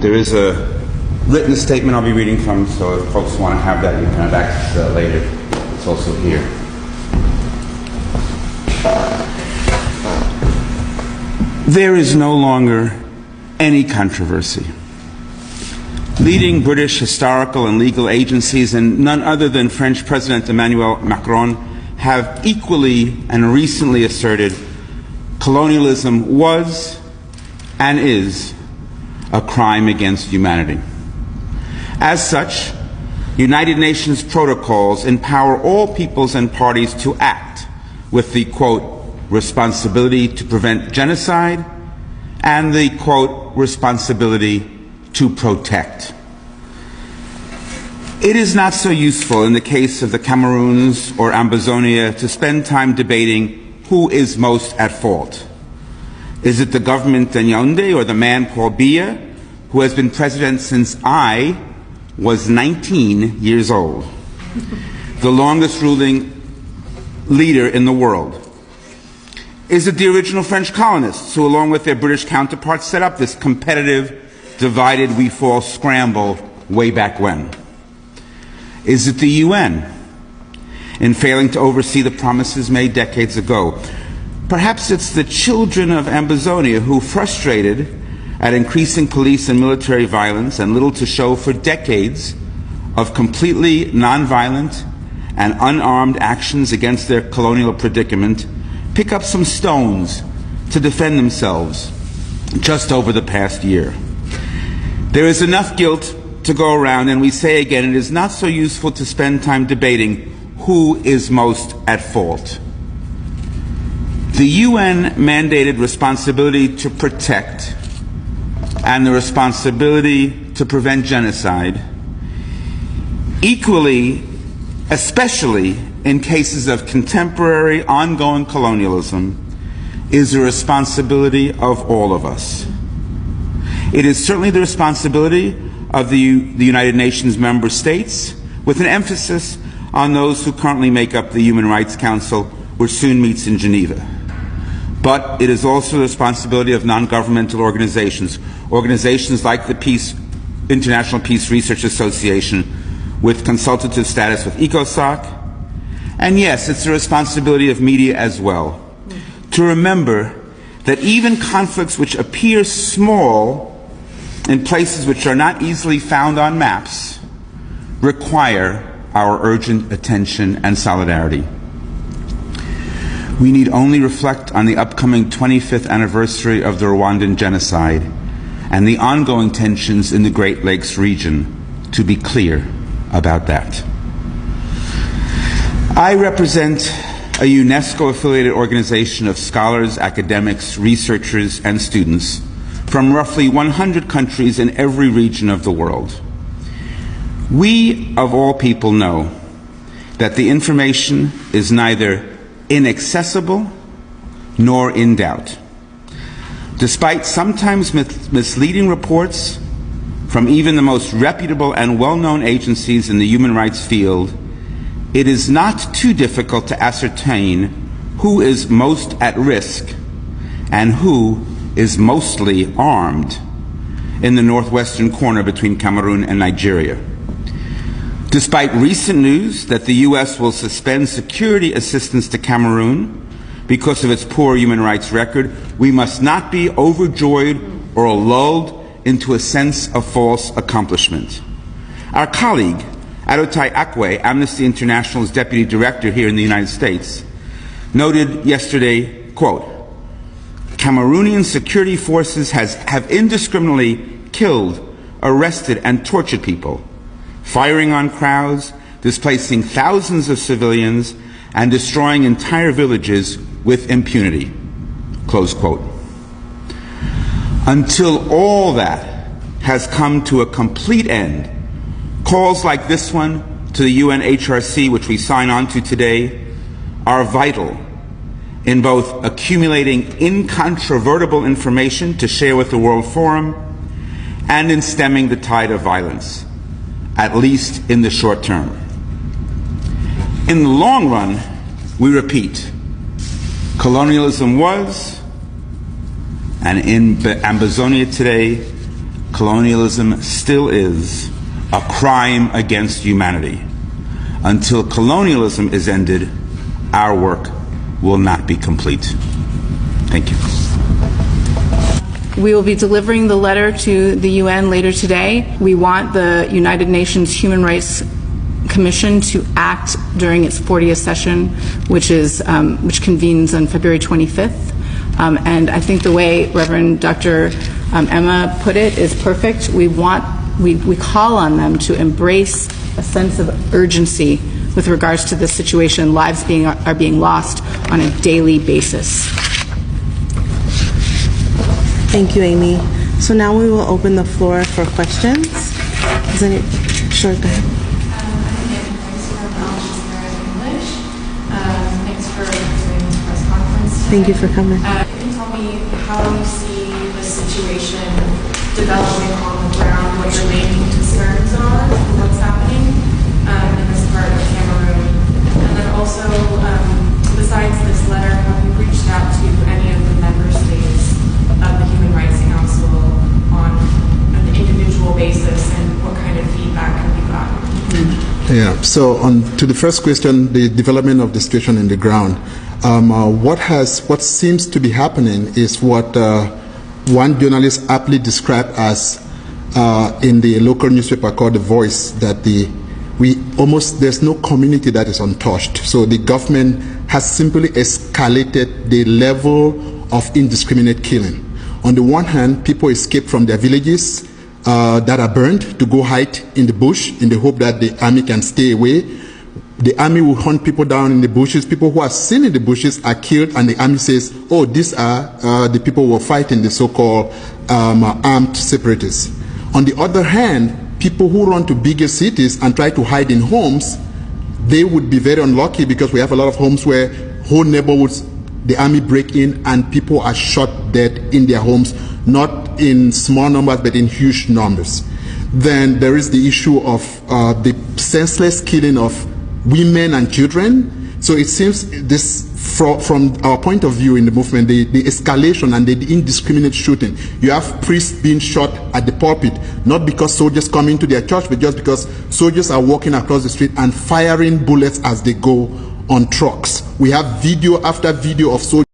There is a written statement I'll be reading from, so if folks want to have that, you can have access to that later. It's also here. There is no longer any controversy. Leading British historical and legal agencies, and none other than French President Emmanuel Macron, have equally and recently asserted colonialism was and is a crime against humanity. As such, United Nations protocols empower all peoples and parties to act with the, quote, responsibility to prevent genocide and the, quote, responsibility to protect. It is not so useful in the case of the Cameroons or Ambazonia to spend time debating who is most at fault. Is it the government in Yaoundé or the man Paul Biya, who has been president since I was 19 years old, the longest ruling leader in the world? Is it the original French colonists who, along with their British counterparts, set up this competitive, divided we fall scramble way back when? Is it the UN in failing to oversee the promises made decades ago? Perhaps it's the children of Ambazonia who, frustrated at increasing police and military violence and little to show for decades of completely nonviolent and unarmed actions against their colonial predicament, pick up some stones to defend themselves just over the past year. There is enough guilt to go around, and we say again, it is not so useful to spend time debating who is most at fault. The UN mandated responsibility to protect and the responsibility to prevent genocide, equally, especially in cases of contemporary, ongoing colonialism, is the responsibility of all of us. It is certainly the responsibility of the United Nations member states, with an emphasis on those who currently make up the Human Rights Council, which soon meets in Geneva. But it is also the responsibility of non-governmental organizations, organizations like the International Peace Research Association, with consultative status with ECOSOC. And yes, it's the responsibility of media as well, to remember that even conflicts which appear small in places which are not easily found on maps require our urgent attention and solidarity. We need only reflect on the upcoming 25th anniversary of the Rwandan genocide and the ongoing tensions in the Great Lakes region to be clear about that. I represent a UNESCO-affiliated organization of scholars, academics, researchers, and students from roughly 100 countries in every region of the world. We, of all people, know that the information is neither inaccessible nor in doubt. Despite sometimes misleading reports from even the most reputable and well-known agencies in the human rights field, it is not too difficult to ascertain who is most at risk and who is mostly armed in the northwestern corner between Cameroon and Nigeria. Despite recent news that the U.S. will suspend security assistance to Cameroon because of its poor human rights record, we must not be overjoyed or lulled into a sense of false accomplishment. Our colleague, Adotai Akwe, Amnesty International's deputy director here in the United States, noted yesterday, quote, Cameroonian security forces have indiscriminately killed, arrested, and tortured people, firing on crowds, displacing thousands of civilians, and destroying entire villages with impunity, close quote. Until all that has come to a complete end, calls like this one to the UNHRC, which we sign on to today, are vital in both accumulating incontrovertible information to share with the World Forum and in stemming the tide of violence, at least in the short term. In the long run, we repeat, colonialism was, and in Ambazonia today, colonialism still is a crime against humanity. Until colonialism is ended, our work will not be complete. Thank you. We will be delivering the letter to the UN later today. We want the United Nations Human Rights Commission to act during its 40th session, which convenes on February 25th. And I think the way Reverend Dr. Emma put it is perfect. We call on them to embrace a sense of urgency with regards to this situation. Lives are being lost on a daily basis. Thank you, Amy. So now we will open the floor for questions. Sure, go ahead. Thanks for doing this press conference. Thank you for coming. Can you tell me how you see the situation developing on the ground, what your main concerns are, what's happening in this part of Cameroon? And then also, besides this letter, have you reached out to any of the member states of the Human Rights Council on an individual basis, and what kind of feedback have you gotten? Yeah, so to the first question, the development of the situation in the ground, what seems to be happening is what one journalist aptly described as in the local newspaper called The Voice, that there's no community that is untouched. So the government has simply escalated the level of indiscriminate killing. On the one hand, people escape from their villages that are burned to go hide in the bush in the hope that the army can stay away. The army will hunt people down in the bushes. People who are seen in the bushes are killed, and the army says, oh, these are the people who are fighting the so-called armed separatists. On the other hand, people who run to bigger cities and try to hide in homes, they would be very unlucky, because we have a lot of homes where whole neighborhoods, the army break in and people are shot dead in their homes, not in small numbers but in huge numbers. Then there is the issue of the senseless killing of women and children. So it seems this, from our point of view in the movement, the escalation and the indiscriminate shooting. You have priests being shot at the pulpit, not because soldiers come into their church, but just because soldiers are walking across the street and firing bullets as they go on trucks. We have video after video of soldiers